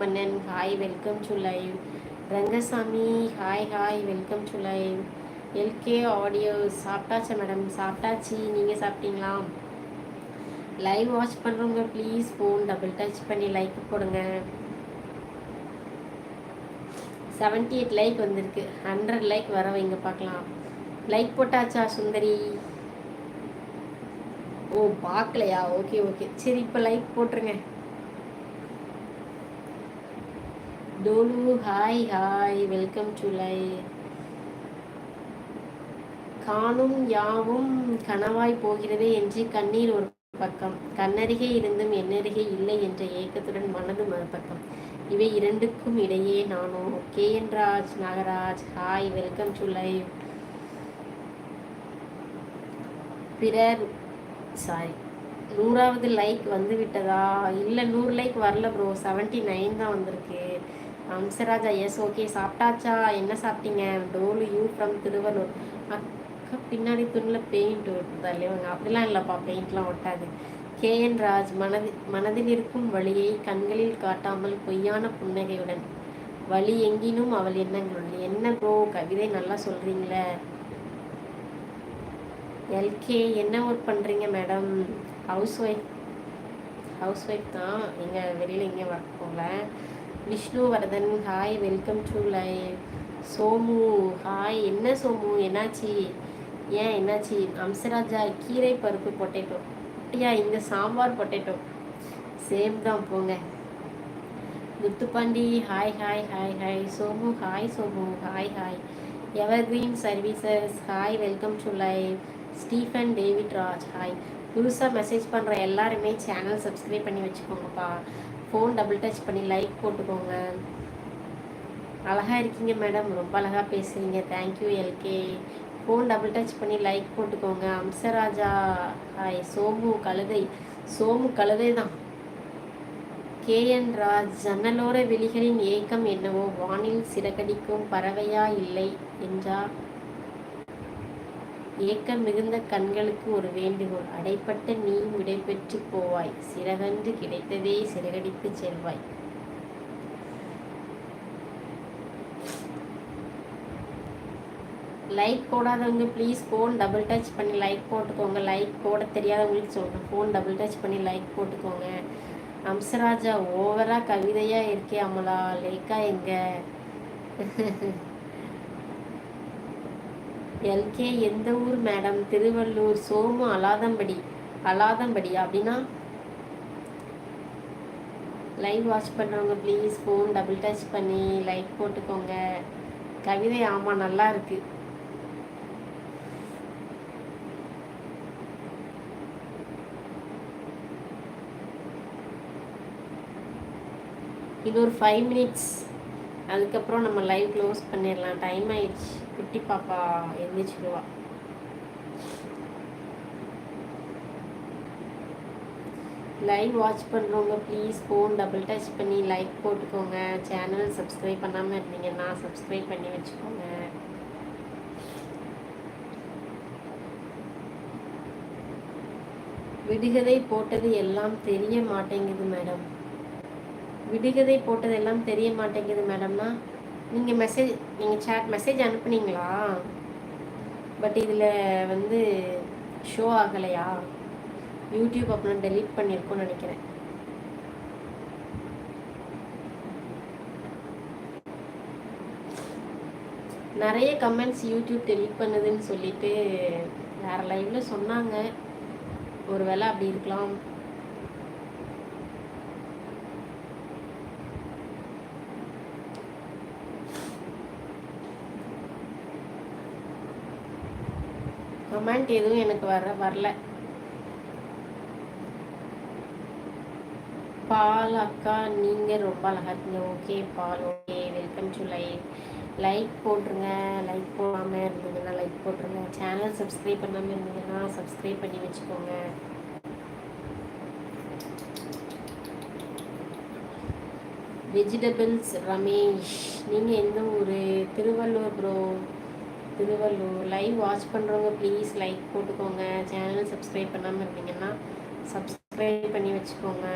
மன்னன் hi welcome to live. Rangasamy hi welcome to live. LK audio சாப்பிட்டாச்சா madam? சாப்பிட்டாச்சு. நீங்கள் சாப்பிட்டீங்களா? லைவ் வாட்ச் பண்ணுறவங்க ப்ளீஸ் ஃபோன் டபுள் டச் பண்ணி லைக் போடுங்க. 78 லைக் வந்திருக்கு. 100 லைக் வர வைங்க பார்க்கலாம். லைக் போட்டாச்சா சுந்தரி? ஓ பார்க்கலையா? ஓகே சரி, இப்போ லைக் போட்டுருங்க. Dholu hi welcome to live. காணும் யாவும் கனவாய் போகிறதே என்று கண்ணீர் ஒரு பக்கம், கண்ணருகே இருந்தும் என்னருகே இல்லை என்ற ஏக்கத்துடன் மனது மறுபக்கம். இவை இரண்டுக்கும் இடையே நானோ. KN Raj Nagaraj hi welcome to live. பிறர் சாரி 100வது லைக் வந்து விட்டதா? இல்லை 100 லைக் வரல ப்ரோ, 79 தான் வந்திருக்கு. அம்சராஜா எஸ் ஓகே. சாப்பிட்டாச்சா? என்ன சாப்பிட்டீங்க? Dholu you from Tiruvallur. பின்னாடி துணியில் பெயிண்ட் ஒட்டுதா இல்லையாங்க? அப்படிலாம் இல்லைப்பா, பெயிண்ட்லாம் ஒட்டாது. KN ராஜ் மனதில் இருக்கும் வழியை கண்களில் காட்டாமல் பொய்யான புன்னகையுடன் வழி எங்கினும் அவள் எண்ணங்களுடன். என்ன ப்ரோ கவிதை நல்லா சொல்கிறீங்களே. எல்கே என்ன ஒர்க் பண்ணுறீங்க மேடம்? ஹவுஸ் ஒய்ஃப் தான். எங்கள் வெளியில் எங்கேயும் ஒர்க் போகல. Vishnuvardhan hi welcome to live. Somu hi. என்ன சோமு என்னாச்சு? ஏன் என்னாச்சு? அம்சராஜா கீரை பருப்பு பொட்டேட்டோ. அப்படியா? இங்கே சாம்பார் பொட்டேட்டோ. சேம் தான் போங்க. Muthupandi hi. Somu hi. Evergreen services hi welcome to live. Stephen David Raj hi. புதுசாக மெசேஜ் பண்ணுற எல்லாருமே சேனல் சப்ஸ்கிரைப் பண்ணி வச்சுக்கோங்கப்பா. ஃபோன் டபுள் டச் பண்ணி லைக் போட்டுக்கோங்க. அழகாக இருக்கீங்க மேடம், ரொம்ப அழகாக பேசுகிறீங்க. Thank you LK. Phone double touch பண்ணி லைக் போட்டுக்கோங்க. அம்சராஜா ஹாய். சோமு கழுதை தான். KN ராஜ் ஜன்னலோர விழிகளின் ஏக்கம் என்னவோ வானில் சிறகடிக்கும் பறவையா இல்லை என்றா ஏக்கம் மிகுந்த கண்களுக்கு ஒரு வேண்டுகோள். அடைப்பட்ட நீ விடைபெற்று போவாய், சிறகன்று கிடைத்ததே சிறகடித்து செல்வாய். லைக் போடாதவங்க ப்ளீஸ் ஃபோன் டபுள் டச் பண்ணி லைக் போட்டுக்கோங்க. லைக் போட தெரியாதவங்களுக்கு சொல்கிறேன், ஃபோன் டபுள் டச் பண்ணி லைக் போட்டுக்கோங்க. அம்சராஜா ஓவராக கவிதையாக இருக்கே அமலா. லேக்கா எங்க? எல்கே எந்த ஊர் மேடம்? திருவள்ளூர். சோமு அலாதம்படி அப்படின்னா லைவ் வாட்ச் பண்ணுறவங்க ப்ளீஸ் ஃபோன் டபுள் டச் பண்ணி லைக் போட்டுக்கோங்க. கவிதை ஆமாம் நல்லா இருக்கு. இது ஒரு 5 minutes, அதுக்கப்புறம் நம்ம லைவ் க்ளோஸ் பண்ணிடலாம். டைம் ஆயிடுச்சு. குட்டி பாப்பா எழுந்திரிச்சிடுவா. லைவ் வாட்ச் பண்ணுறவங்க ப்ளீஸ் ஃபோன் டபுள் டச் பண்ணி லைக் போட்டுக்கோங்க. சேனல் சப்ஸ்கிரைப் பண்ணாமல் இருந்தீங்கன்னா சப்ஸ்கிரைப் பண்ணி வச்சுக்கோங்க. விடுகதை போட்டது எல்லாம் தெரிய மாட்டேங்குது மேடம். விடுகதை போட்டதெல்லாம் தெரிய மாட்டேங்குது மேடம்னா நீங்கள் சேட் மெசேஜ் அனுப்புனீங்களா? பட் இதில் வந்து ஷோ ஆகலையா? யூடியூப் அப்புறம் டெலீட் பண்ணியிருக்கோன்னு நினைக்கிறேன். நிறைய கமெண்ட்ஸ் யூடியூப் டெலீட் பண்ணுதுன்னு சொல்லிட்டு வேறு லைவில் சொன்னாங்க. ஒரு வேளை அப்படி இருக்கலாம். கமெண்ட் எதுவும் எனக்கு வரல. பால் அக்கா நீங்கள் ரொம்ப அழகாக இருக்கீங்க. Okay Paul okay. Welcome to live. Like போட்டுருங்க. லைக் போடாமல் இருந்ததுன்னா லைக் போட்டுருங்க. சேனல் சப்ஸ்கிரைப் பண்ணாமல் இருந்ததுன்னா சப்ஸ்கிரைப் பண்ணி வச்சுக்கோங்க. வெஜிடபிள்ஸ் ரமேஷ், நீங்கள் எந்த ஊர்? Tiruvallur bro, Tiruvallur. Live watch பண்ணுறவங்க ப்ளீஸ் லைக் போட்டுக்கோங்க. சேனல் சப்ஸ்கிரைப் பண்ணாமல் இருந்தீங்கன்னா சப்ஸ்கிரைப் பண்ணி வச்சுக்கோங்க.